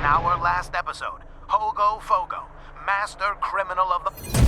our last episode, Hogo Fogo, master criminal of the...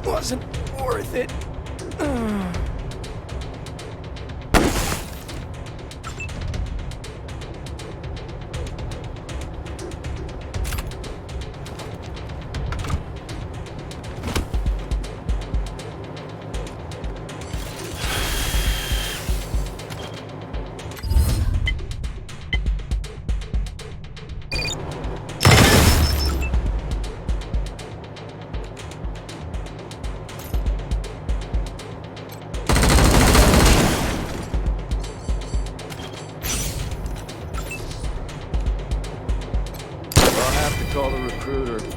Wasn't worth it. Call the recruiter.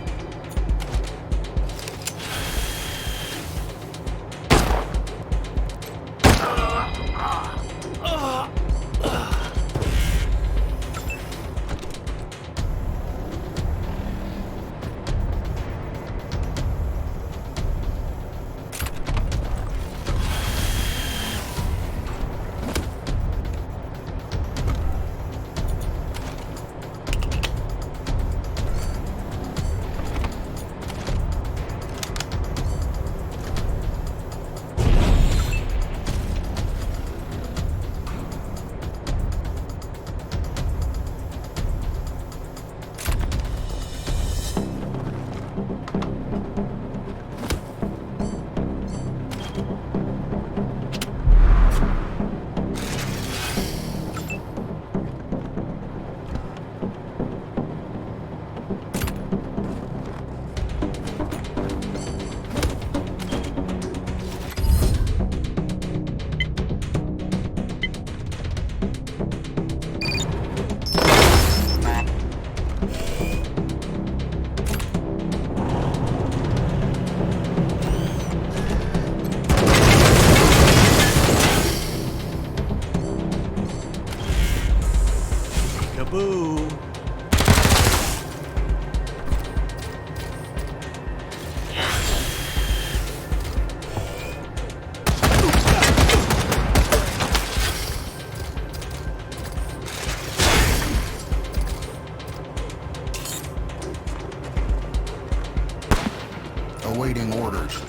Awaiting orders.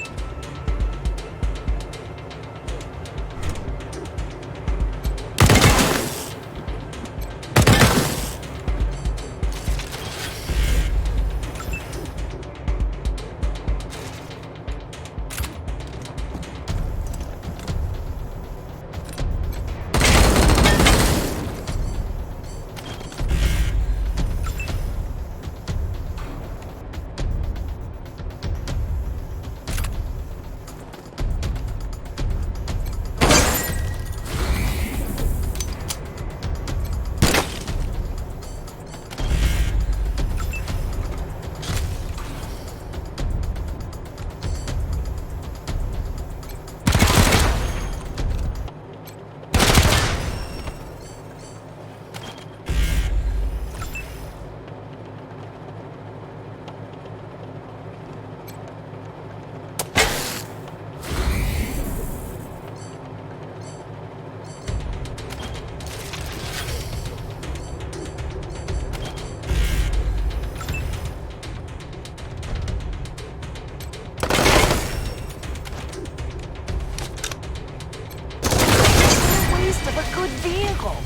Of a good vehicle.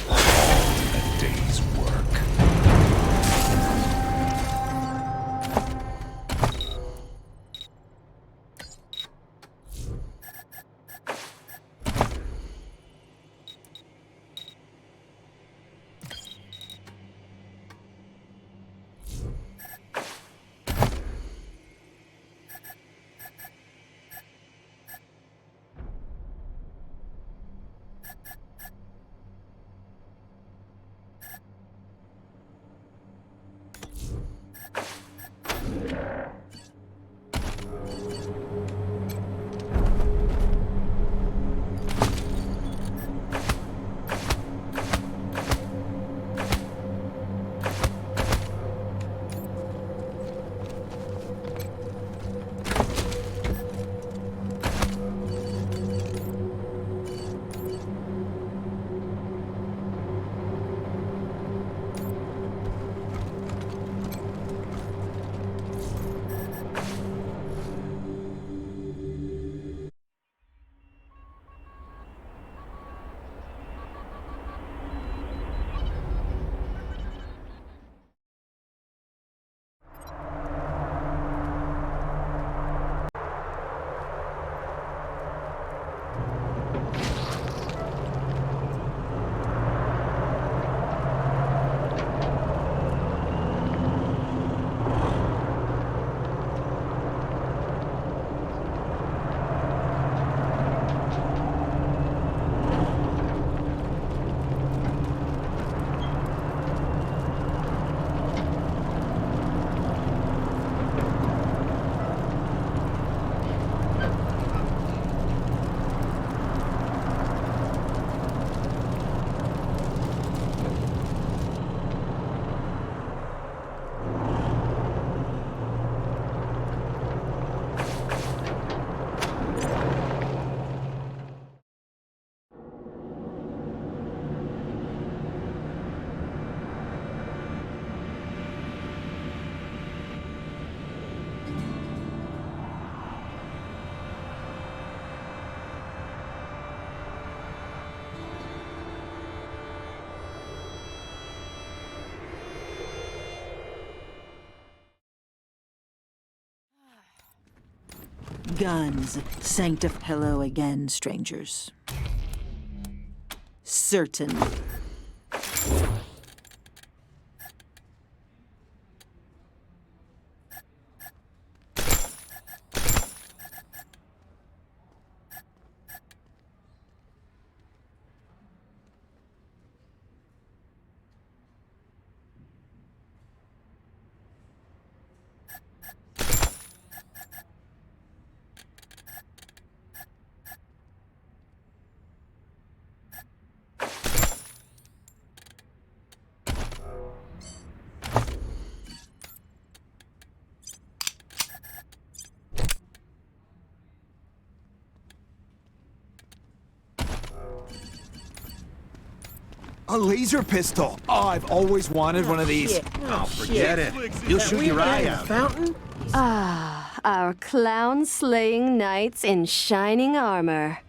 A day's work. Guns. Hello again, strangers. Certainly. A laser pistol. Oh, I've always wanted one of these. Shit. Oh, forget it. You'll shoot your eye out. Fountain? Our clown-slaying knights in shining armor.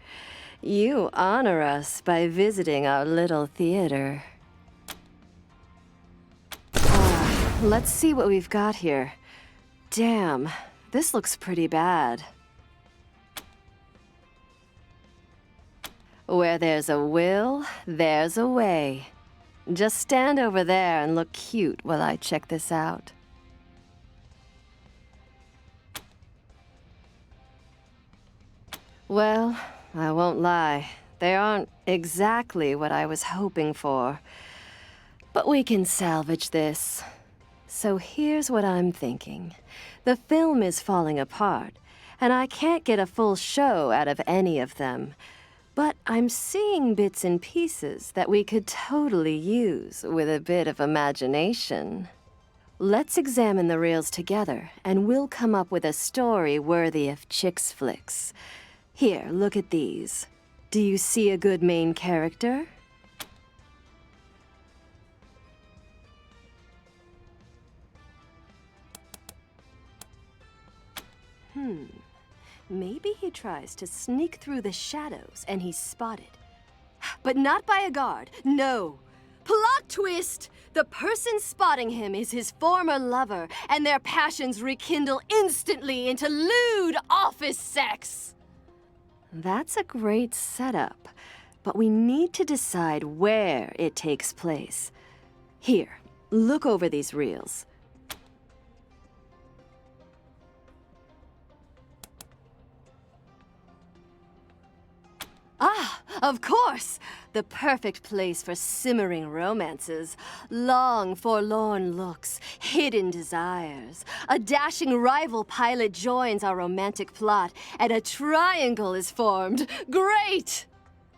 You honor us by visiting our little theater. Let's see what we've got here. Damn, this looks pretty bad. Where there's a will, there's a way. Just stand over there and look cute while I check this out. Well, I won't lie. They aren't exactly what I was hoping for. But we can salvage this. So here's what I'm thinking. The film is falling apart, and I can't get a full show out of any of them. But I'm seeing bits and pieces that we could totally use with a bit of imagination. Let's examine the reels together, and we'll come up with a story worthy of Chicks flicks. Here, look at these. Do you see a good main character? Maybe he tries to sneak through the shadows and he's spotted. But not by a guard, no. Plot twist! The person spotting him is his former lover, and their passions rekindle instantly into lewd office sex. That's a great setup, but we need to decide where it takes place. Here, look over these reels. Ah, of course! The perfect place for simmering romances. Long, forlorn looks, hidden desires. A dashing rival pilot joins our romantic plot, and a triangle is formed. Great!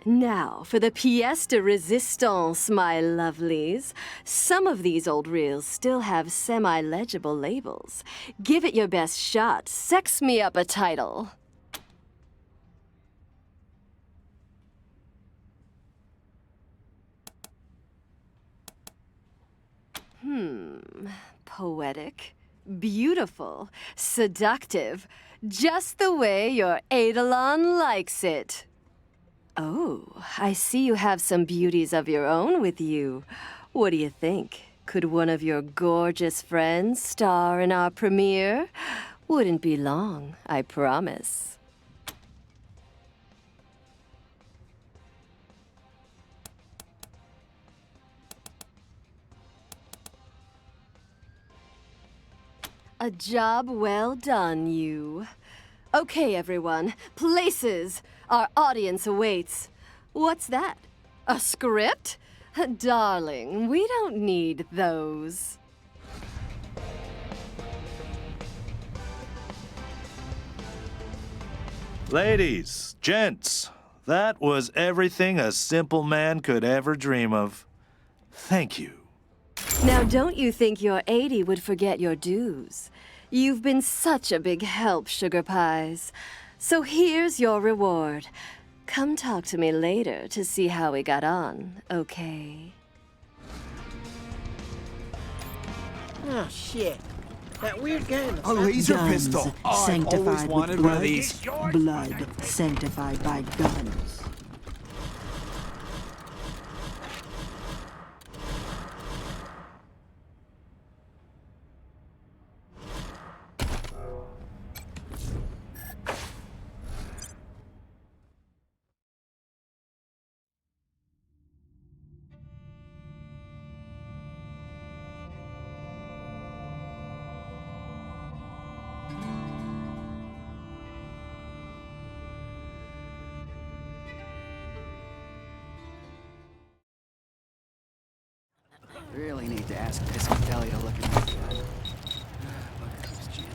Now, for the pièce de résistance, my lovelies. Some of these old reels still have semi-legible labels. Give it your best shot. Sex me up a title. Poetic, beautiful, seductive, just the way your Eidolon likes it. Oh, I see you have some beauties of your own with you. What do you think? Could one of your gorgeous friends star in our premiere? Wouldn't be long, I promise. A job well done, you. Okay, everyone. Places. Our audience awaits. What's that? A script? Darling, we don't need those. Ladies, gents, that was everything a simple man could ever dream of. Thank you. Now, don't you think your 80 would forget your dues? You've been such a big help, Sugar Pies. So here's your reward. Come talk to me later to see how we got on, okay? Oh, shit. That weird guy in the A laser Guns pistol. Oh, I've always sanctified wanted with one of blood. these. Blood sanctified by guns. Really need to ask Piscatelli to look at my gun. Look at this gym.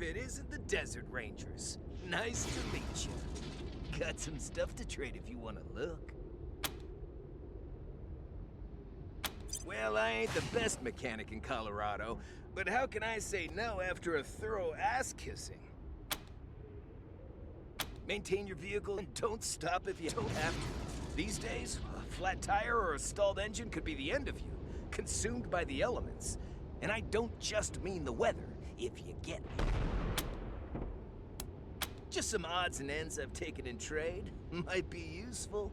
if it isn't the Desert Rangers. Nice to meet you. Got some stuff to trade if you want to look. Well, I ain't the best mechanic in Colorado, but how can I say no after a thorough ass-kissing? Maintain your vehicle and don't stop if you don't have to. These days, a flat tire or a stalled engine could be the end of you, consumed by the elements. And I don't just mean the weather, if you get me. Just some odds and ends I've taken in trade. Might be useful.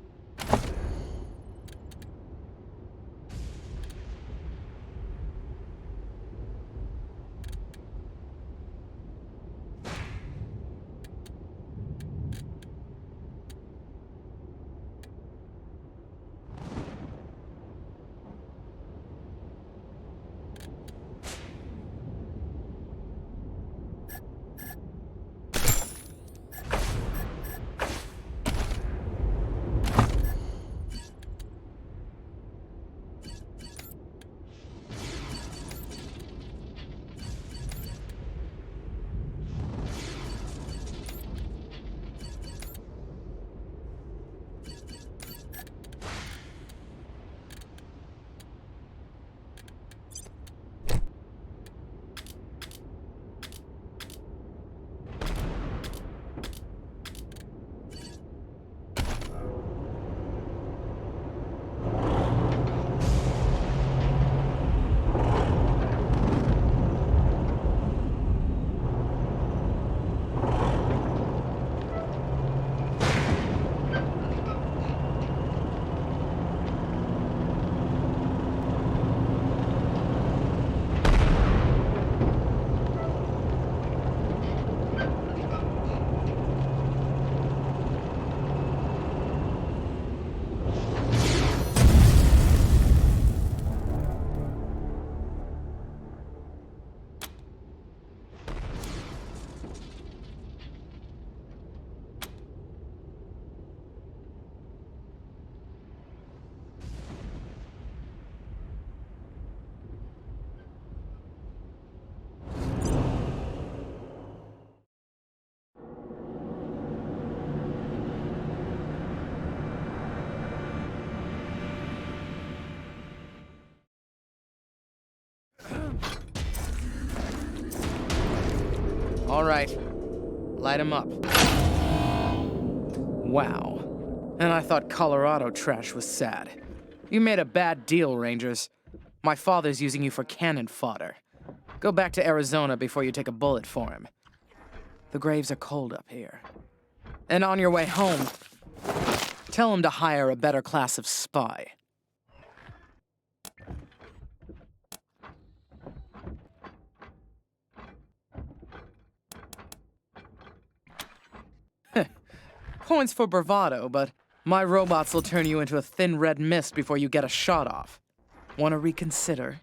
All right, light him up. Wow. And I thought Colorado trash was sad. You made a bad deal, Rangers. My father's using you for cannon fodder. Go back to Arizona before you take a bullet for him. The graves are cold up here. And on your way home, tell him to hire a better class of spy. Points for bravado, but my robots will turn you into a thin red mist before you get a shot off. Want to reconsider?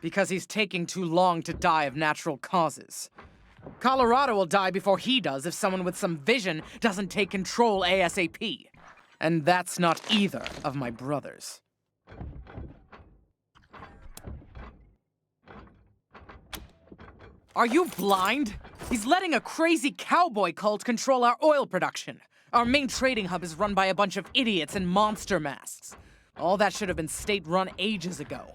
Because he's taking too long to die of natural causes. Colorado will die before he does if someone with some vision doesn't take control ASAP. And that's not either of my brothers. Are you blind? He's letting a crazy cowboy cult control our oil production. Our main trading hub is run by a bunch of idiots in monster masks. All that should have been state-run ages ago.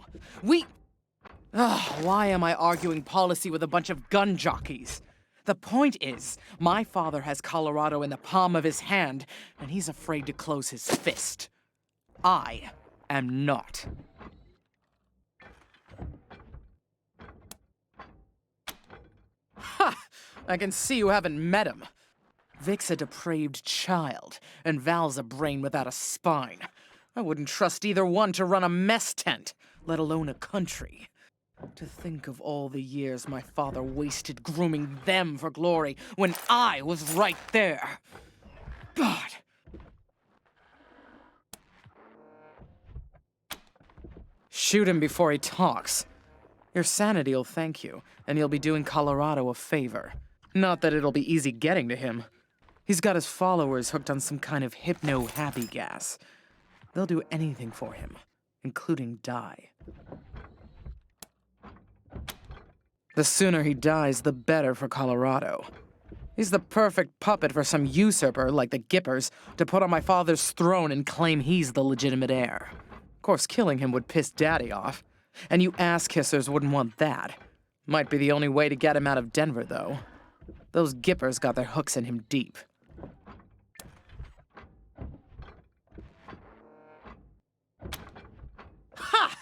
Why am I arguing policy with a bunch of gun jockeys? The point is, my father has Colorado in the palm of his hand, and he's afraid to close his fist. I am not. Ha! I can see you haven't met him. Vic's a depraved child, and Val's a brain without a spine. I wouldn't trust either one to run a mess tent, let alone a country. To think of all the years my father wasted grooming them for glory when I was right there. God. Shoot him before he talks. Your sanity'll thank you, and you'll be doing Colorado a favor. Not that it'll be easy getting to him. He's got his followers hooked on some kind of hypno-happy gas. They'll do anything for him, including die. The sooner he dies, the better for Colorado. He's the perfect puppet for some usurper like the Gippers to put on my father's throne and claim he's the legitimate heir. Of course, killing him would piss Daddy off, and you ass-kissers wouldn't want that. Might be the only way to get him out of Denver, though. Those Gippers got their hooks in him deep. Ha!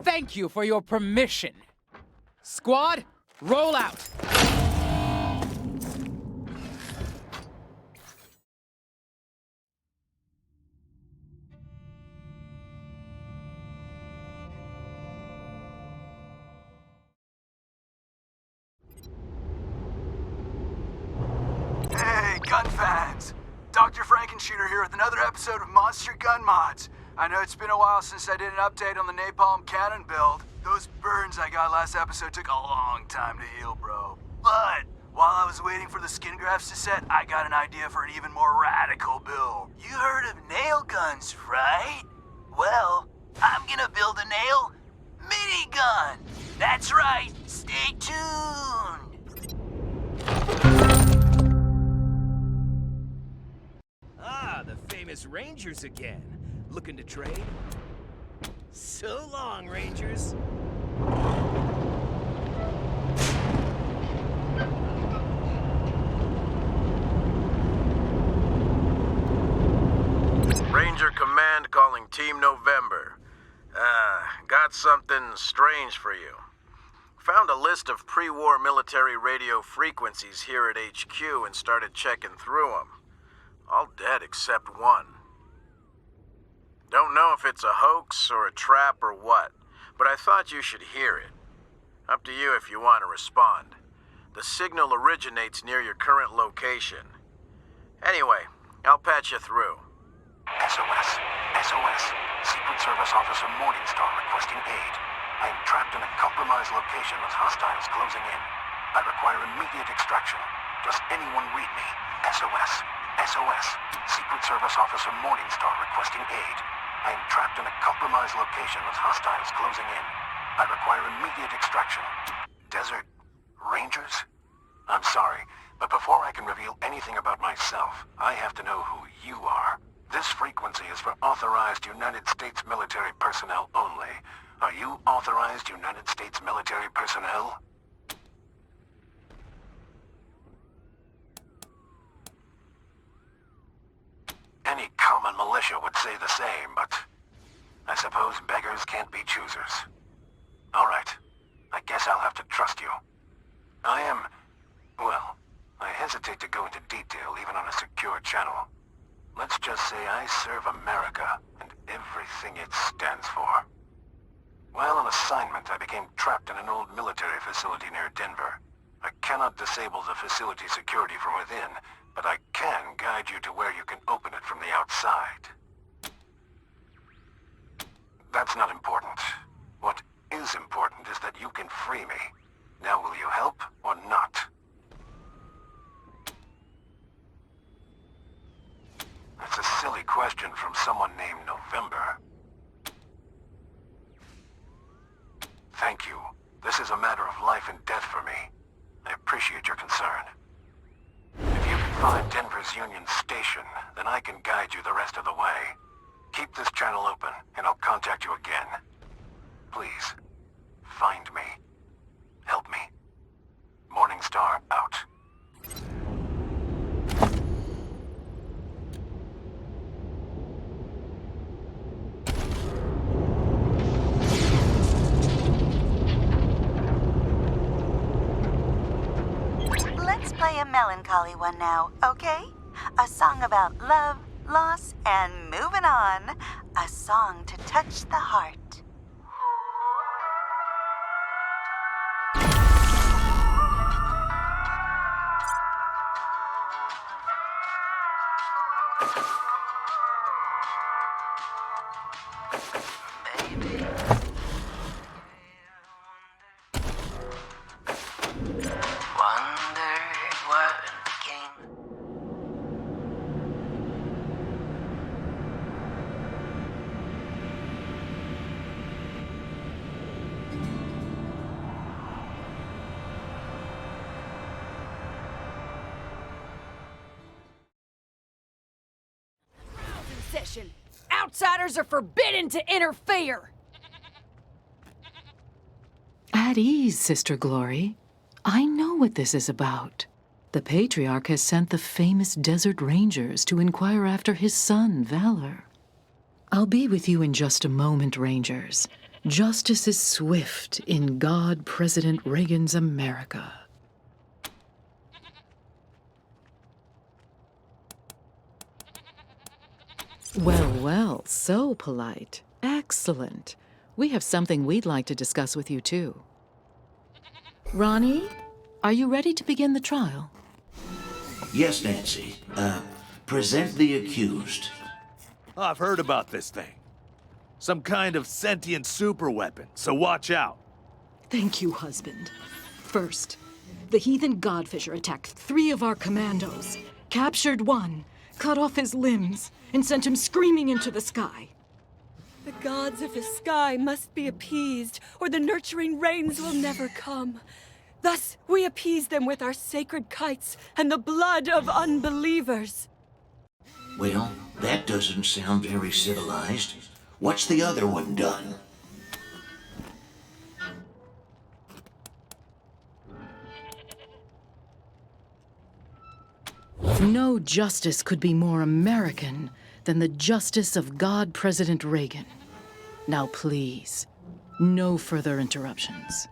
Thank you for your permission. Squad, roll out! Hey, gun fans! Dr. Frankenshooter here with another episode of Monster Gun Mods. I know it's been a while since I did an update on the Napalm Cannon build. Those burns I got last episode took a long time to heal, bro. But while I was waiting for the skin grafts to set, I got an idea for an even more radical build. You heard of nail guns, right? Well, I'm gonna build a nail minigun. That's right, stay tuned. Ah, the famous Rangers again. Looking to trade? So long, Rangers. Ranger Command calling Team November. Got something strange for you. Found a list of pre-war military radio frequencies here at HQ and started checking through them. All dead except one. Don't know if it's a hoax or a trap or what, but I thought you should hear it. Up to you if you want to respond. The signal originates near your current location. Anyway, I'll patch you through. SOS. SOS. Secret Service Officer Morningstar requesting aid. I am trapped in a compromised location with hostiles closing in. I require immediate extraction. Does anyone read me? SOS. SOS. Secret Service Officer Morningstar requesting aid. I am trapped in a compromised location with hostiles closing in. I require immediate extraction. Desert Rangers? I'm sorry, but before I can reveal anything about myself, I have to know who you are. This frequency is for authorized United States military personnel only. Are you authorized United States military personnel? Any common militia would say the same, but I suppose beggars can't be choosers. All right. I guess I'll have to trust you. Well, I hesitate to go into detail even on a secure channel. Let's just say I serve America and everything it stands for. While on assignment, I became trapped in an old military facility near Denver. I cannot disable the facility security from within, but I can guide you to where you can open it from the outside. That's not important. What is important is that you can free me. Now will you help or not? That's a silly question from someone named November. Thank you. This is a matter of life and death for me. I appreciate your concern. If you can find Denver's Union Station, then I can guide you the rest of the way. Keep this channel open, and I'll contact you again. Please, find me. Help me. Morningstar out. Let's play a melancholy one now, okay? A song about love, loss, and moving on. A song to touch the heart. Outsiders are forbidden to interfere! At ease, Sister Glory. I know what this is about. The Patriarch has sent the famous Desert Rangers to inquire after his son, Valor. I'll be with you in just a moment, Rangers. Justice is swift in God President Reagan's America. Well, well, so polite. Excellent. We have something we'd like to discuss with you, too. Ronnie, are you ready to begin the trial? Yes, Nancy. Present the accused. I've heard about this thing. Some kind of sentient superweapon, so watch out. Thank you, husband. First, the heathen Godfisher attacked 3 of our commandos, captured 1, cut off his limbs, and sent him screaming into the sky. The gods of the sky must be appeased, or the nurturing rains will never come. Thus, we appease them with our sacred kites and the blood of unbelievers. Well, that doesn't sound very civilized. What's the other one done? No justice could be more American than the justice of God President Reagan. Now please, no further interruptions.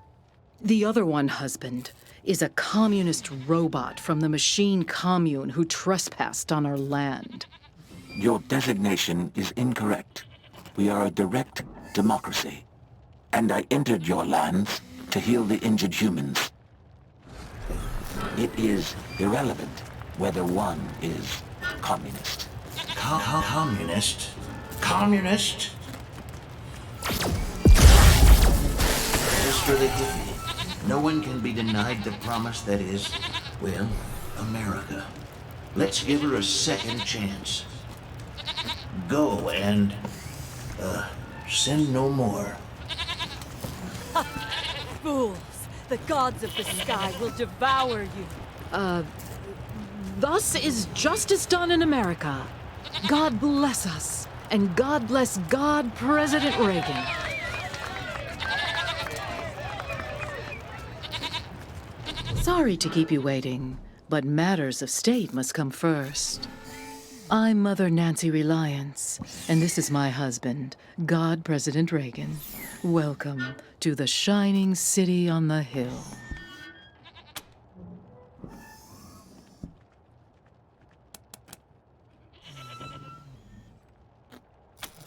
The other one, husband, is a communist robot from the machine commune who trespassed on our land. Your designation is incorrect. We are a direct democracy. And I entered your lands to heal the injured humans. It is irrelevant whether one is communist. Communist? Communist? Just for the hippie. No one can be denied the promise that is, well, America. Let's give her a second chance. Go and, sin no more. Fools! The gods of the sky will devour you. Thus is justice done in America. God bless us, and God bless God President Reagan. Sorry to keep you waiting, but matters of state must come first. I'm Mother Nancy Reliance, and this is my husband, God President Reagan. Welcome to the shining city on the hill.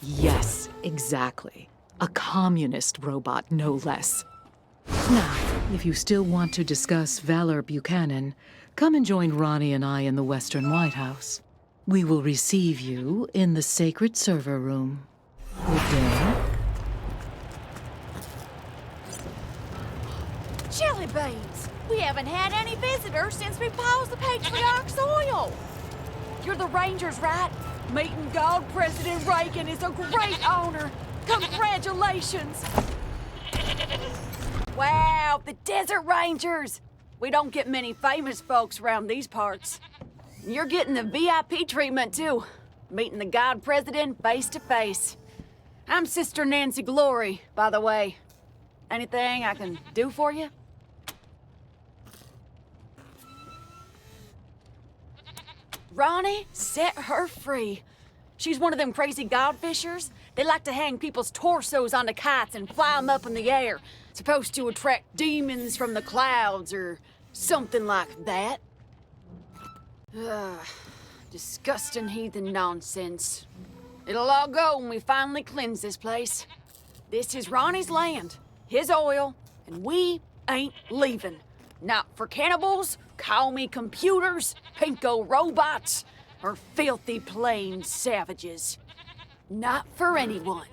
Yes, exactly. A communist robot, no less. Now, if you still want to discuss Valor Buchanan, come and join Ronnie and I in the Western White House. We will receive you in the sacred server room. Good day. Chili beans! We haven't had any visitors since we paused the Patriarch's oil! You're the Rangers, right? Meeting God President Reagan is a great honor! Congratulations! Wow, the Desert Rangers! We don't get many famous folks around these parts. You're getting the VIP treatment, too. Meeting the God President face to face. I'm Sister Nancy Glory, by the way. Anything I can do for you? Ronnie, set her free. She's one of them crazy godfishers. They like to hang people's torsos onto kites and fly them up in the air. Supposed to attract demons from the clouds or something like that. Disgusting heathen nonsense. It'll all go when we finally cleanse this place. This is Ronnie's land, his oil, and we ain't leaving. Not for cannibals, call me computers, pinko robots, or filthy plain savages. Not for anyone.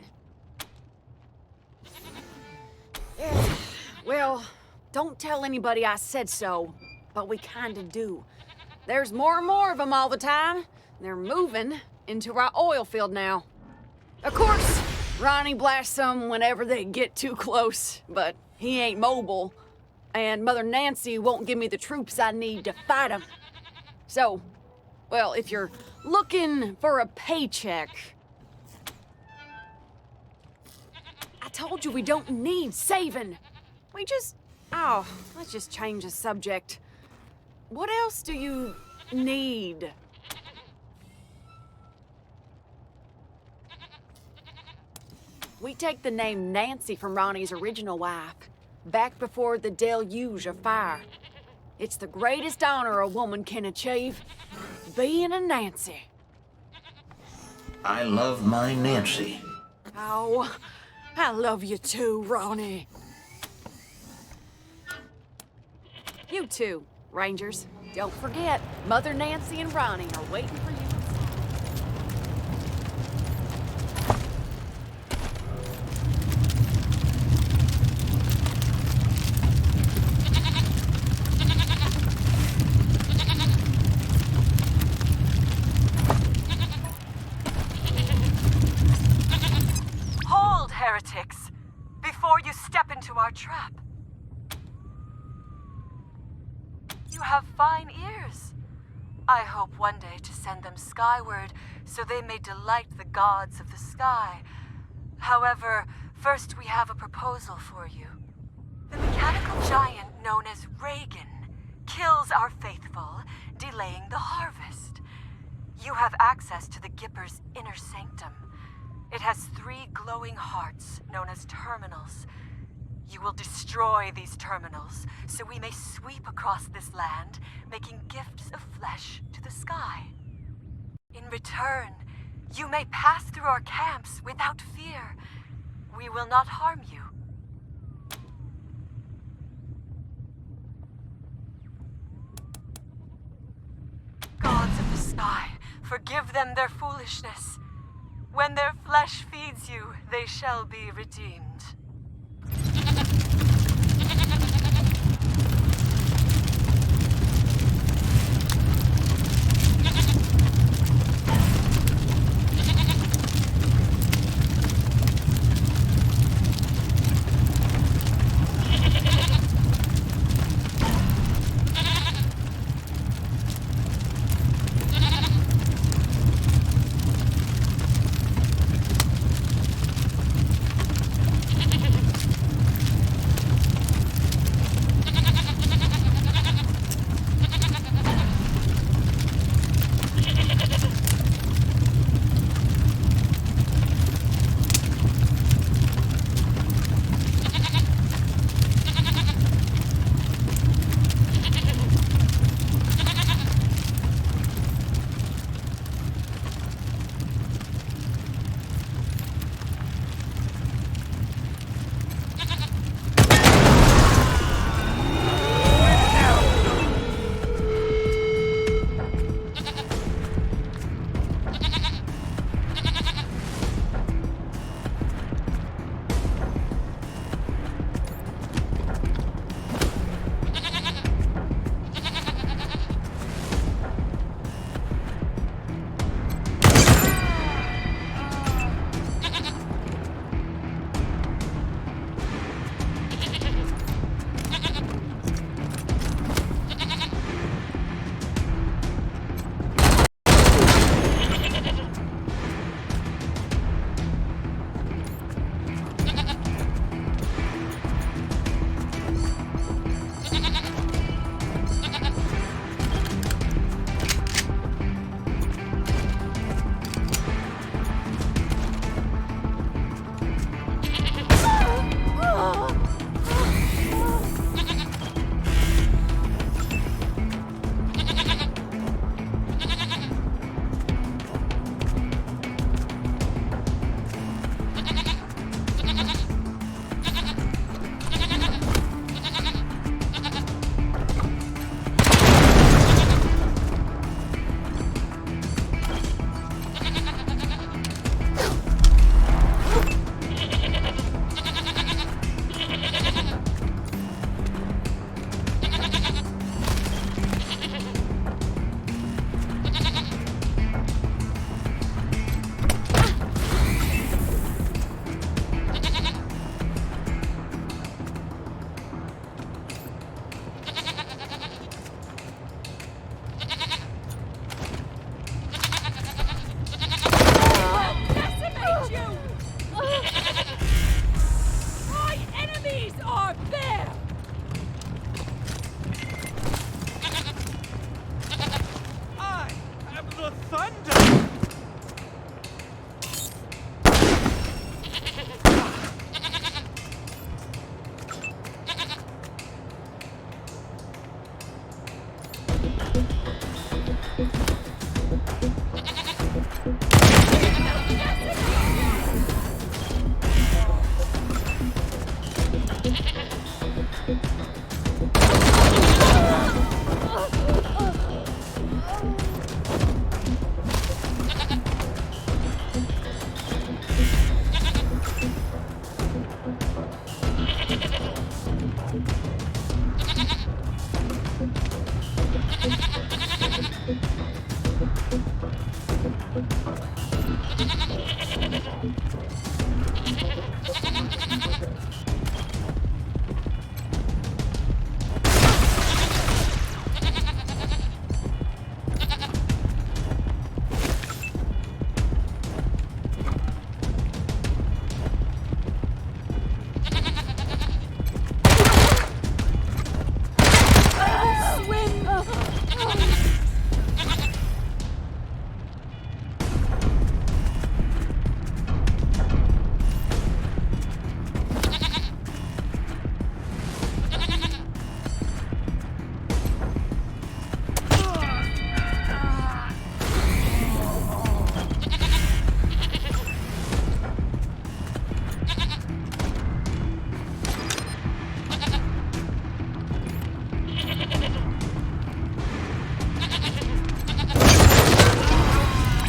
Well, don't tell anybody I said so, but we kinda do. There's more and more of them all the time. They're moving into our oil field now. Of course, Ronnie blasts them whenever they get too close, but he ain't mobile. And Mother Nancy won't give me the troops I need to fight them. So, well, if you're looking for a paycheck, told you we don't need saving. We just... Oh, let's just change the subject. What else do you need? We take the name Nancy from Ronnie's original wife, back before the deluge of fire. It's the greatest honor a woman can achieve, being a Nancy. I love my Nancy. Oh, I love you too, Ronnie. You too, Rangers. Don't forget, Mother Nancy and Ronnie are waiting for you. Hold, heretics, before you step into our trap. You have fine ears. I hope one day to send them skyward so they may delight the gods of the sky. However, first we have a proposal for you. The mechanical giant known as Reagan kills our faithful, delaying the harvest. You have access to the Gipper's inner sanctum. It has 3 glowing hearts known as terminals. You will destroy these terminals, so we may sweep across this land, making gifts of flesh to the sky. In return, you may pass through our camps without fear. We will not harm you. Gods of the sky, forgive them their foolishness. When their flesh feeds you, they shall be redeemed.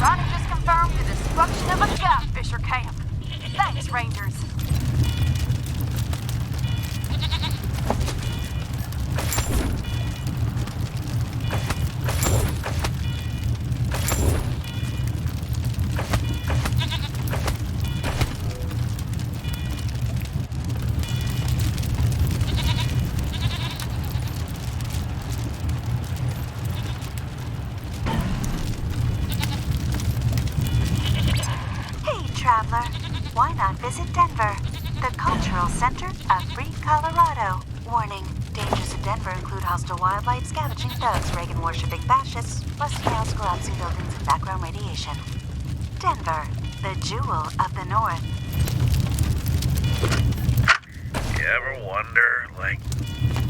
Ronnie just confirmed the destruction of a catfisher camp. Thanks, Rangers. Traveler, why not visit Denver, the cultural center of free Colorado? Warning, dangers of Denver include hostile wildlife, scavenging thugs, Reagan-worshipping fascists, rusty house, collapsing buildings, and background radiation. Denver, the jewel of the North. You ever wonder,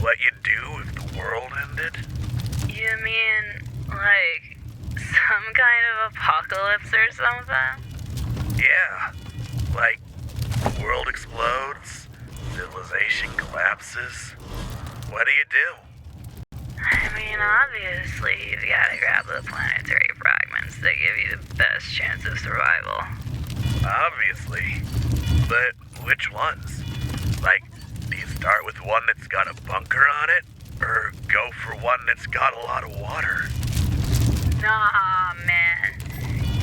what you'd do if the world ended? You mean, some kind of apocalypse or something? Yeah, the world explodes, civilization collapses. What do you do? I mean, obviously, you've got to grab the planetary fragments that give you the best chance of survival. Obviously. But which ones? Do you start with one that's got a bunker on it? Or go for one that's got a lot of water? Nah, man.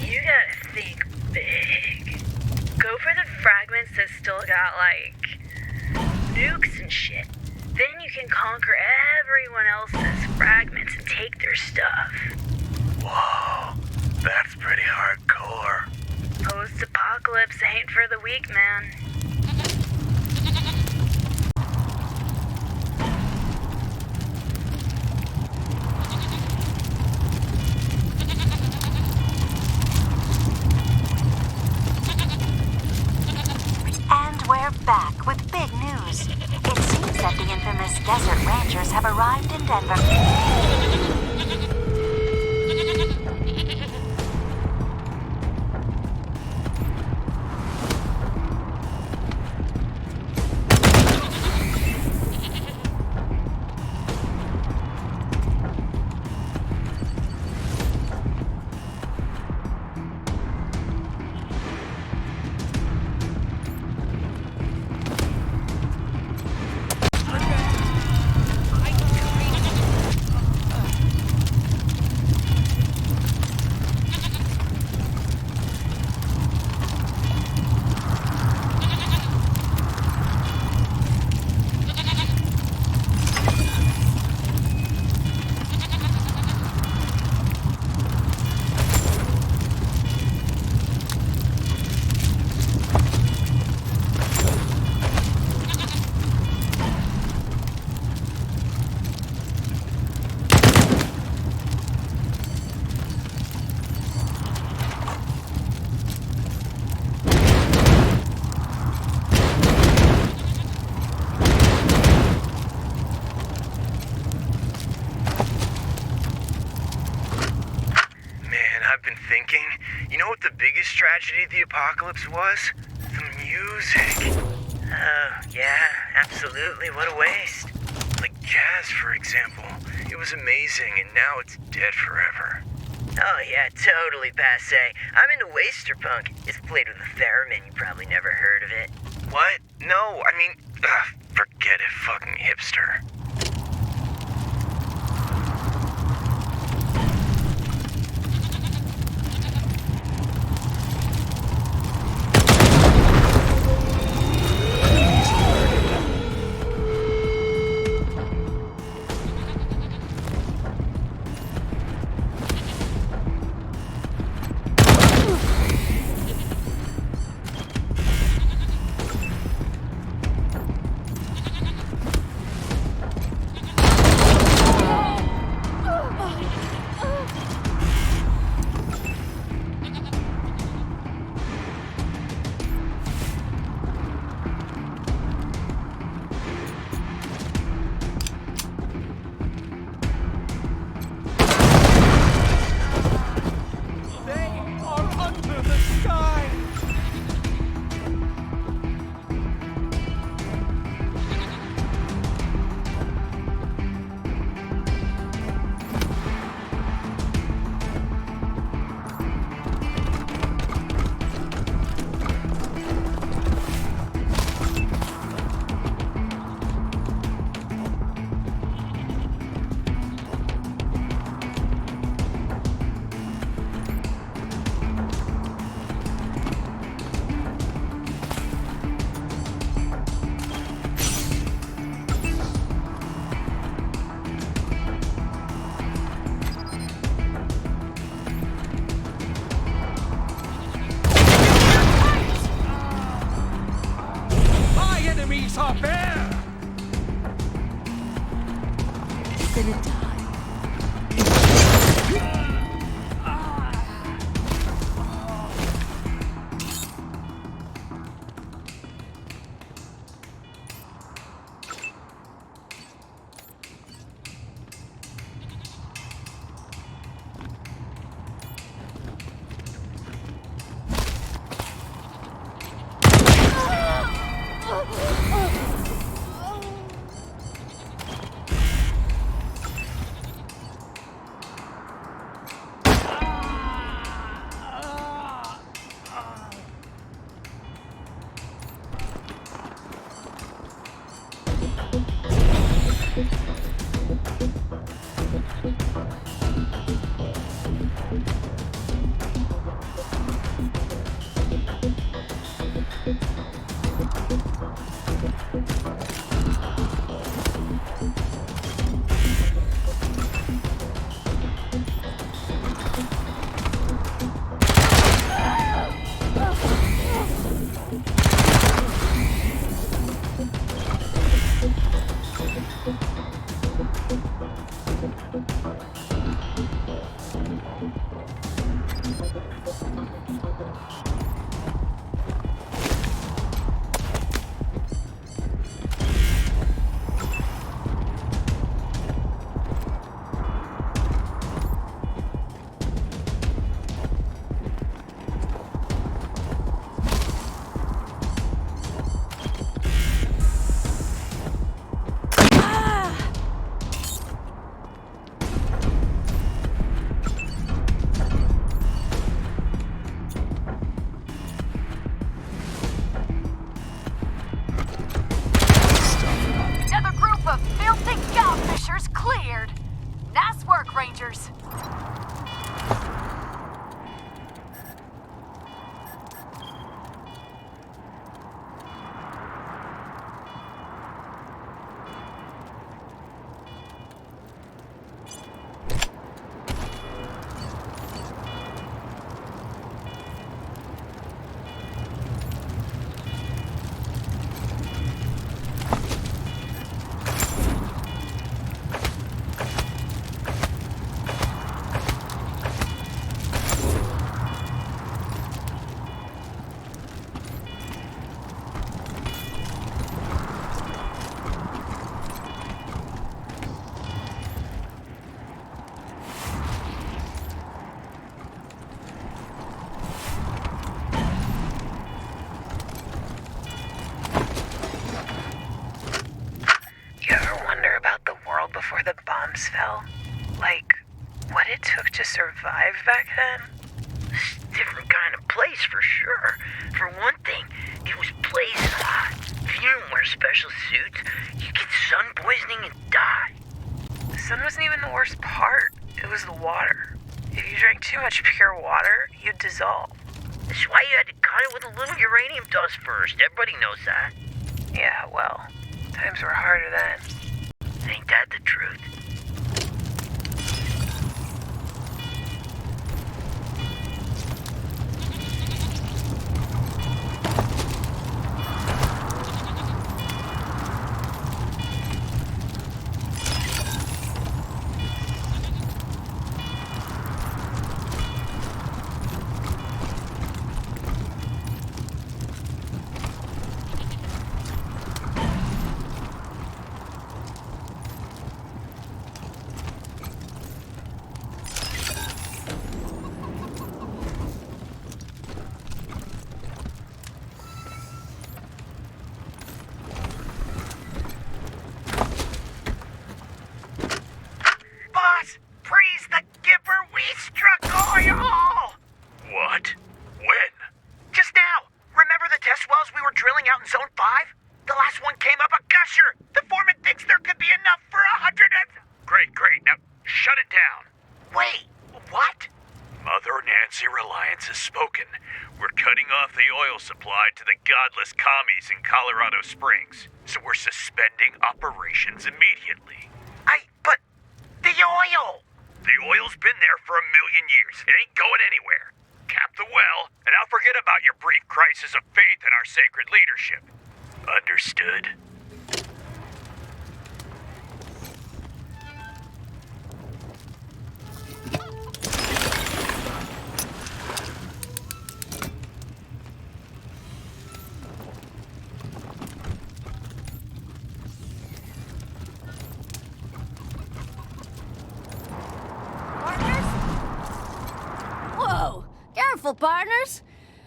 You gotta think big. Go for the fragments that still got, nukes and shit. Then you can conquer everyone else's fragments and take their stuff. Whoa, that's pretty hardcore. Post-apocalypse ain't for the weak, man. We're back with big news. It seems that the infamous Desert Rangers have arrived in Denver. Tragedy of the apocalypse was? The music. Oh, yeah, absolutely. What a waste. Jazz, for example. It was amazing, and now it's dead forever. Oh, yeah, totally passé. I'm into Wasterpunk. It's played with a theremin. You probably never heard of it. What? No, forget it, fucking hipster. Piece of air! You're gonna die. Another group of filthy godfishers cleared. Nice work, Rangers. You ever wonder about the world before the bombs fell? Like, what it took to survive back then? Different kind of place for sure. For one thing, it was blazing hot. If you didn't wear special suits, you'd get sun poisoning and die. The sun wasn't even the worst part. It was the water. If you drank too much pure water, you'd dissolve. That's why you had to cut it with a little uranium dust first. Everybody knows that. Yeah, well, times were harder then. Ain't that the truth? Supply to the godless commies in Colorado Springs, so we're suspending operations immediately. But the oil! The oil's been there for 1,000,000 years. It ain't going anywhere. Cap the well, and I'll forget about your brief crisis of faith in our sacred leadership. Understood. Whoa! Careful, partners!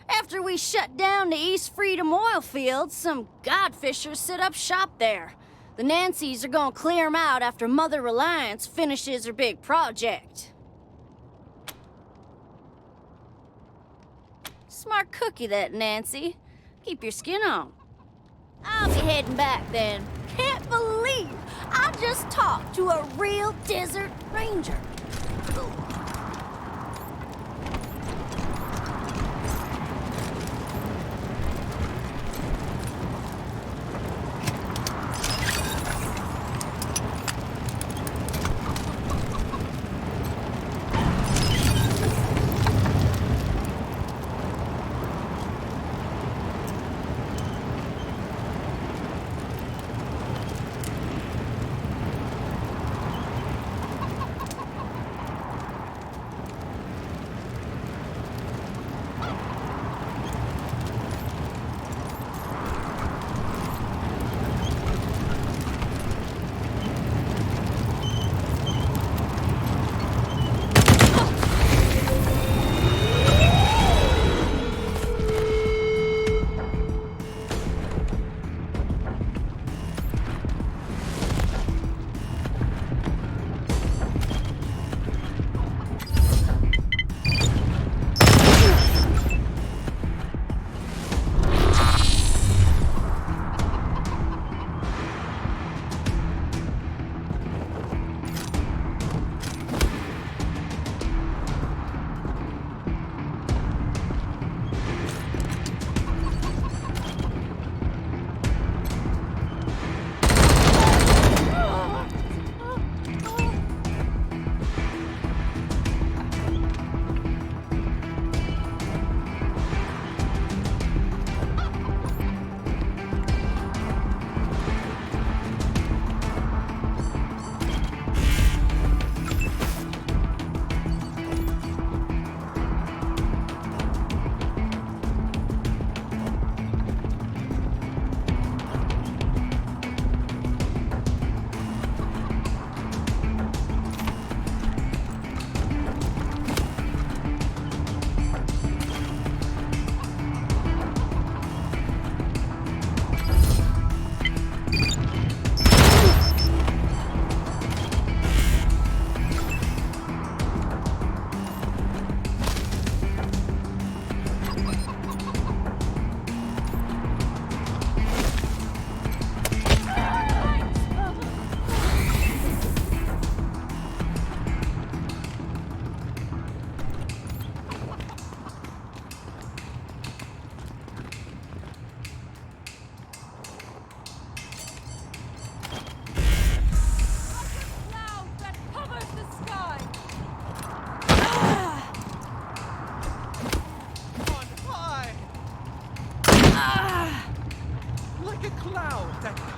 After we shut down the East Freedom oil fields, some godfishers set up shop there. The Nancys are gonna clear 'em out after Mother Reliance finishes her big project. Smart cookie, that Nancy. Keep your skin on. I'll be heading back then. Can't believe I just talked to a real desert ranger.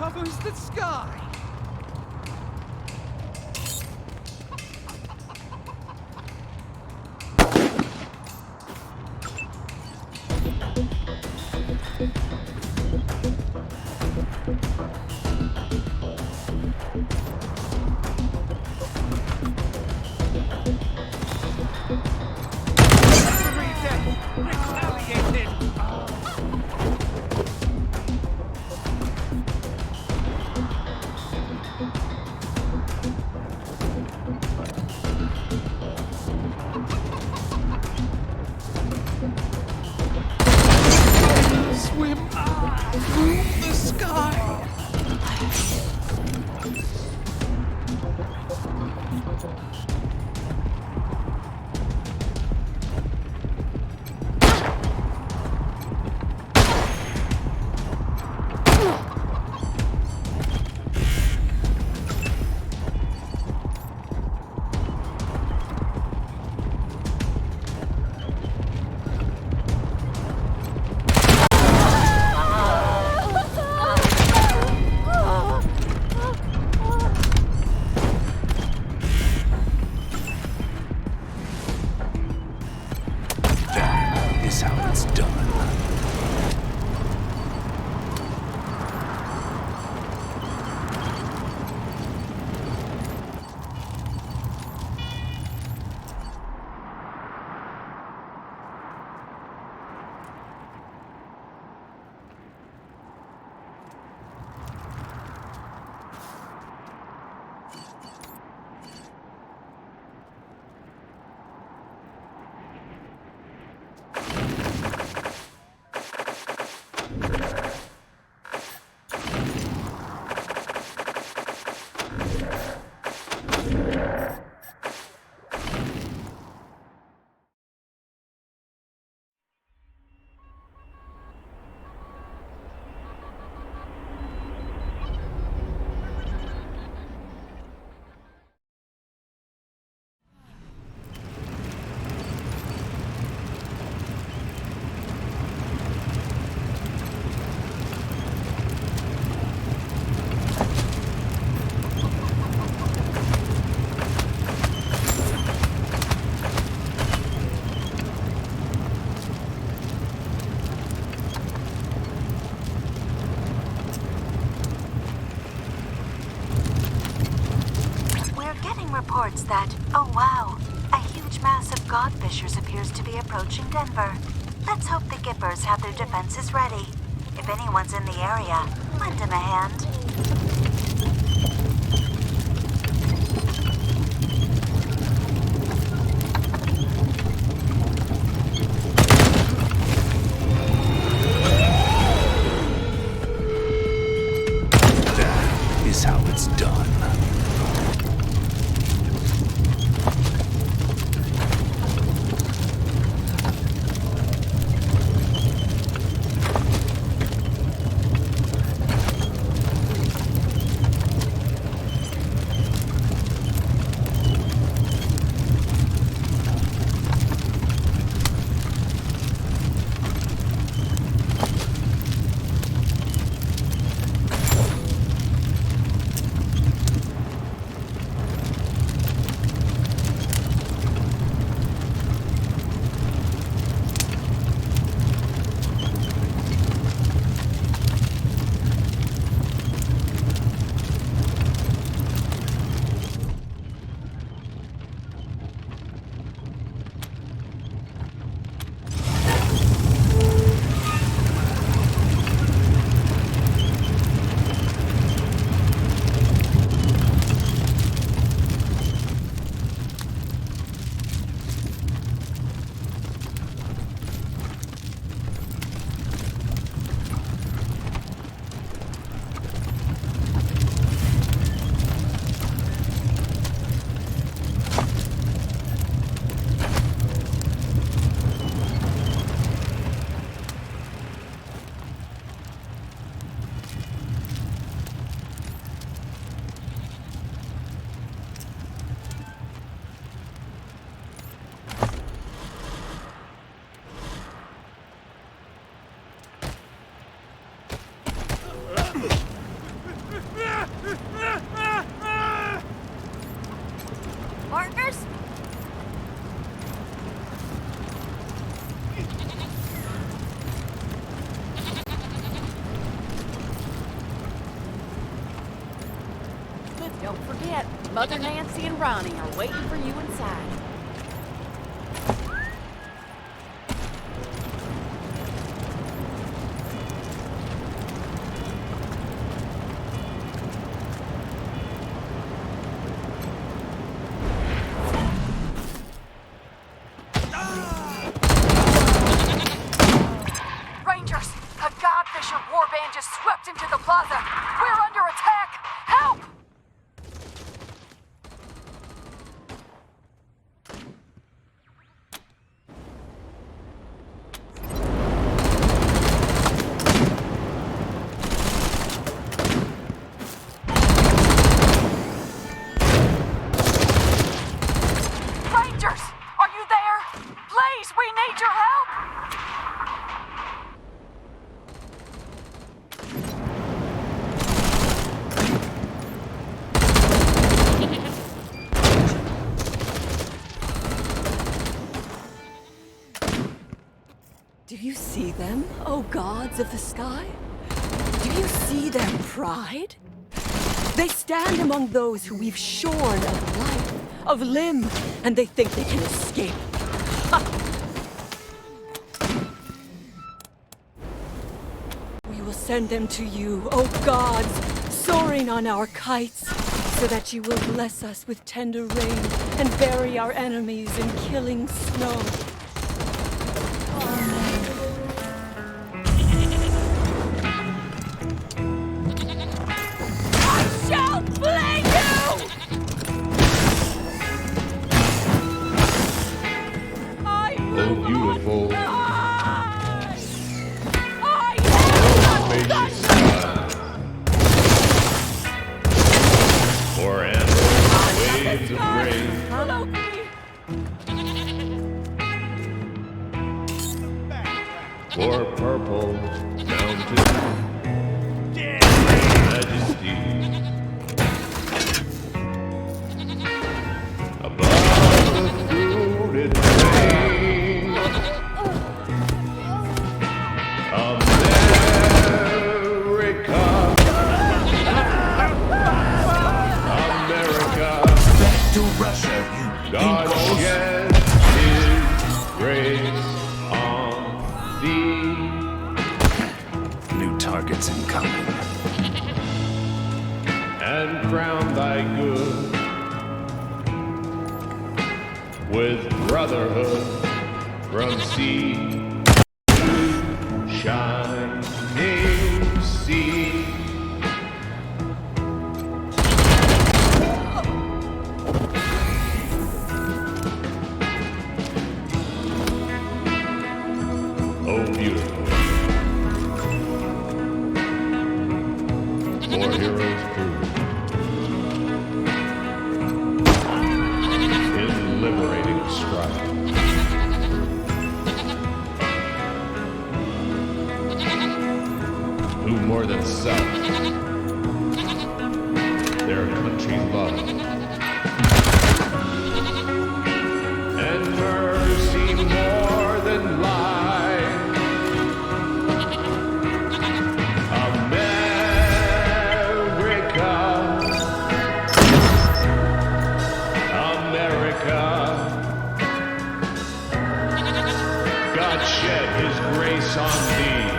covers the sky. Swim through the sky. reports that, oh wow, a huge mass of godfishers appears to be approaching Denver. Let's hope the Gippers have their defenses ready. If anyone's in the area, lend him a hand. That is how it's done. Partners? Don't forget, Mother Nancy and Ronnie are waiting for you inside. Rangers! A godfisher warband just swept into the plaza! We're under attack! Help! Rangers! Are you there? Please, we need your help! Do you see them, O gods of the sky? Do you see their pride? They stand among those who we've shorn of life, of limb, and they think they can escape. We will send them to you, O gods, soaring on our kites, so that you will bless us with tender rain and bury our enemies in killing snow. Shall flay you! Oh, beautiful. Spacious sky. For endless waves of grace. For purple mountains. Majesty. Above the fruited plain. America. incoming. And crown thy good with brotherhood from sea to shining sea. Oh, beautiful. More heroes prove in liberating strife. Who more than self their country love and mercy more than life. America, God shed his grace on thee.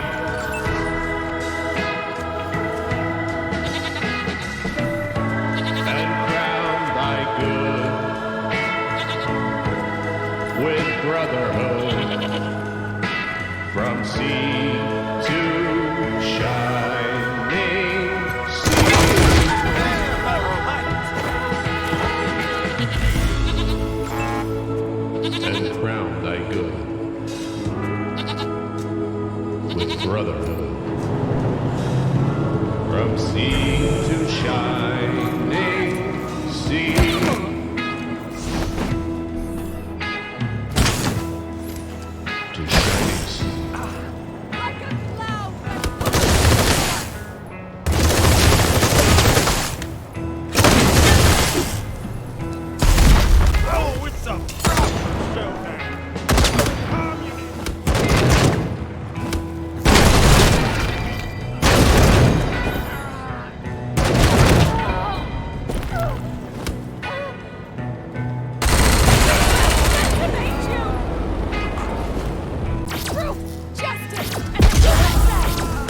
And crown thy good with brotherhood from sea to shining sea. And crown thy good with brotherhood from sea to shining sea. To shining sea. Oh, it's a showdown.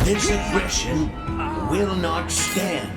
This aggression will not stand.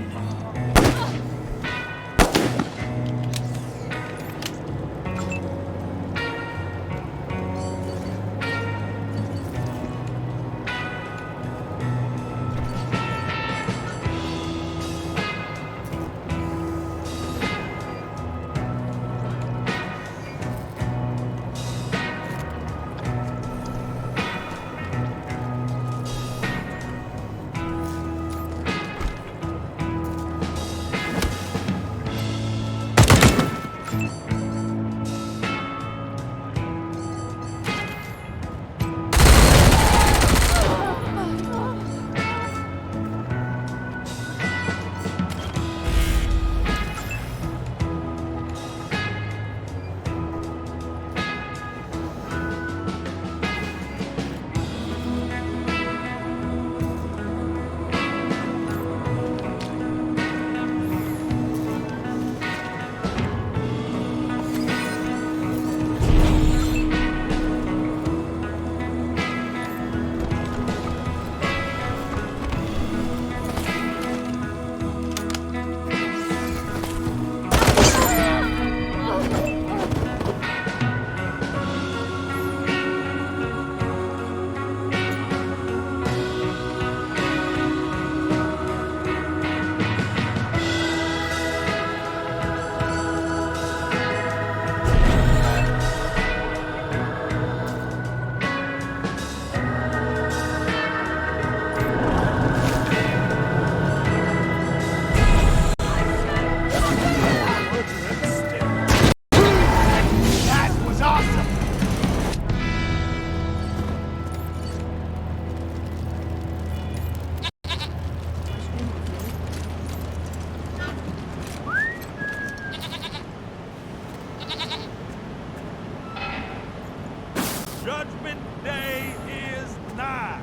Judgment Day is nigh.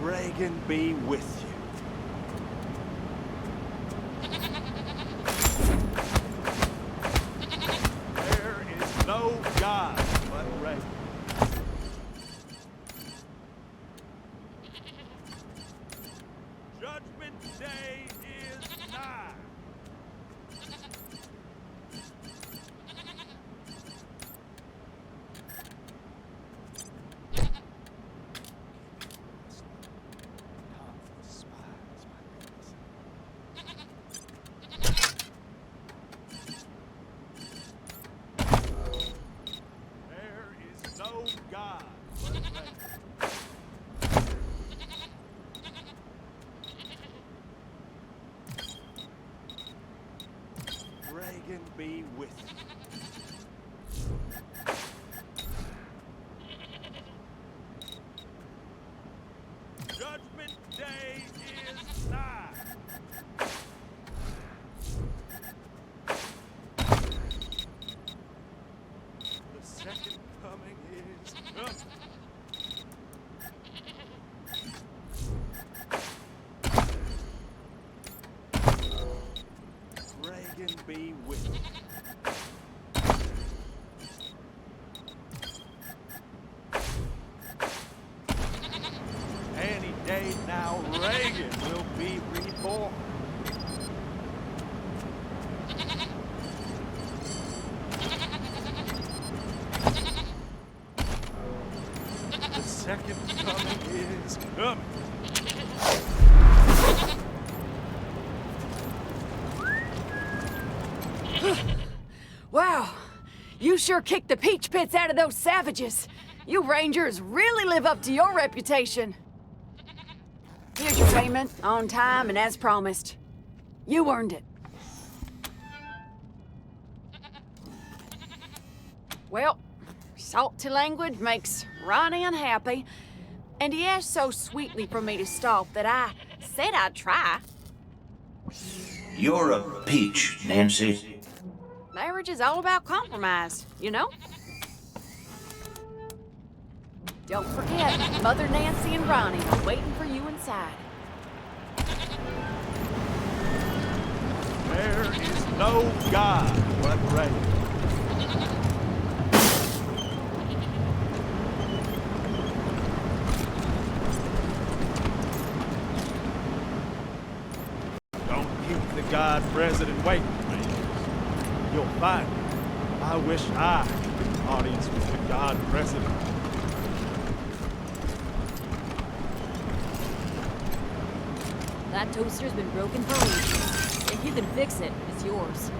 Reagan be with you. There is no God but is coming. Reagan be with you. Any day now, Reagan will be reborn. The second coming is coming. Wow, you sure kicked the peach pits out of those savages. You Rangers really live up to your reputation. Here's your payment, on time and as promised. You earned it. Well, salty language makes Ronnie unhappy, and he asked so sweetly for me to stop that I said I'd try. You're a peach, Nancy. Marriage is all about compromise, you know? Don't forget, Mother Nancy and Ronnie are waiting for you inside. There is no God but Reagan. Don't keep the God President waiting, Rangers. You'll find me. I wish I could be an audience with the God President. That toaster's been broken for ages. If you can fix it, it's yours.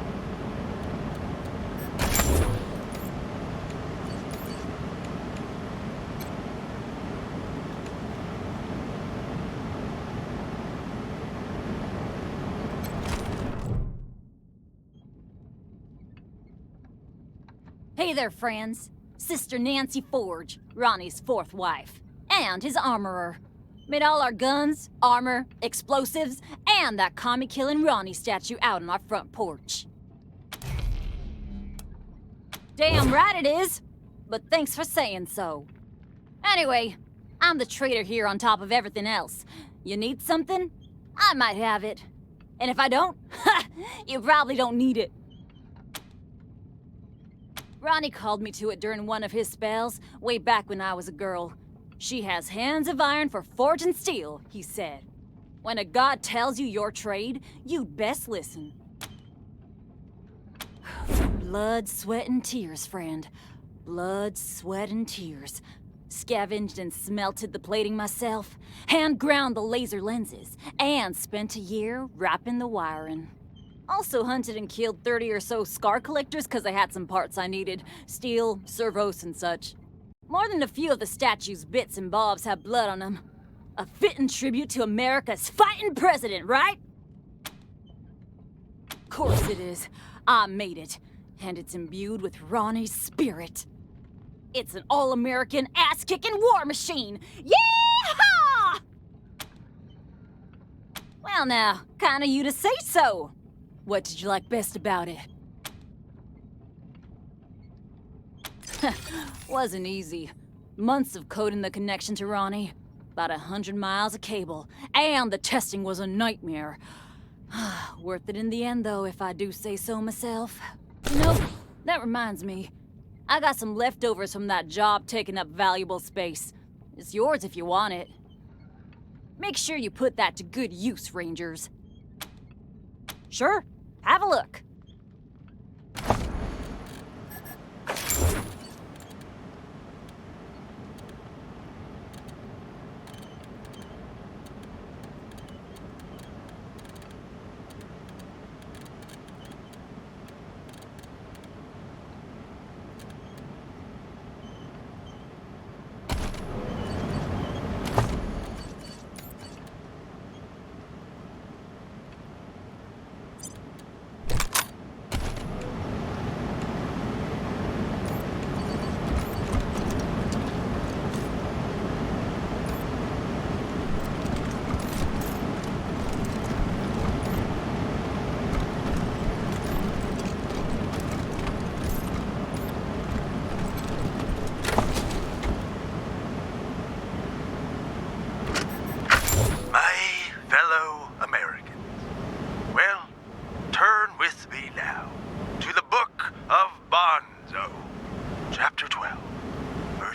Hey there, friends. Sister Nancy Forge, Ronnie's fourth wife, and his armorer. Made all our guns, armor, explosives, and that commie-killing Ronnie statue out on our front porch. Damn right it is, but thanks for saying so. Anyway, I'm the traitor here on top of everything else. You need something? I might have it. And if I don't, you probably don't need it. Ronnie called me to it during one of his spells, way back when I was a girl. She has hands of iron for forging steel, he said. When a god tells you your trade, you'd best listen. Blood, sweat, and tears, friend. Blood, sweat, and tears. Scavenged and smelted the plating myself, hand ground the laser lenses, and spent a year wrapping the wiring. Also hunted and killed 30 or so scar collectors because I had some parts I needed. Steel, servos, and such. More than a few of the statue's bits and bobs have blood on them. A fitting tribute to America's fighting president, right? Of course it is. I made it. And it's imbued with Ronnie's spirit. It's an all-American, ass-kicking war machine! Yeehaw! Well now, kinda you to say so. What did you like best about it? Wasn't easy. Months of coding the connection to Ronnie. About 100 miles of cable. And the testing was a nightmare. Worth it in the end, though, if I do say so myself. You know, that reminds me. I got some leftovers from that job taking up valuable space. It's yours if you want it. Make sure you put that to good use, Rangers. Sure, have a look.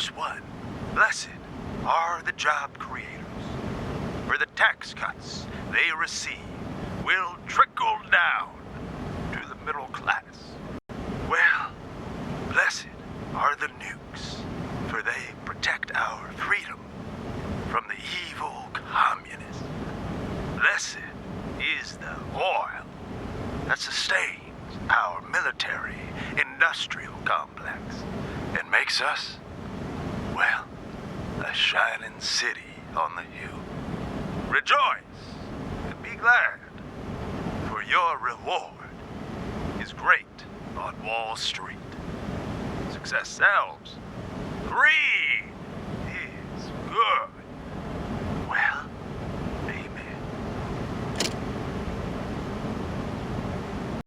Verse 1. Blessed are the job creators, for the tax cuts they receive will trickle down to the middle class. Well, blessed are the nukes, for they protect our freedom from the evil communists. Blessed is the oil that sustains our military-industrial complex and makes us, well, a shining city on the hill. Rejoice and be glad, for your reward is great on Wall Street. Success sells. Greed is good.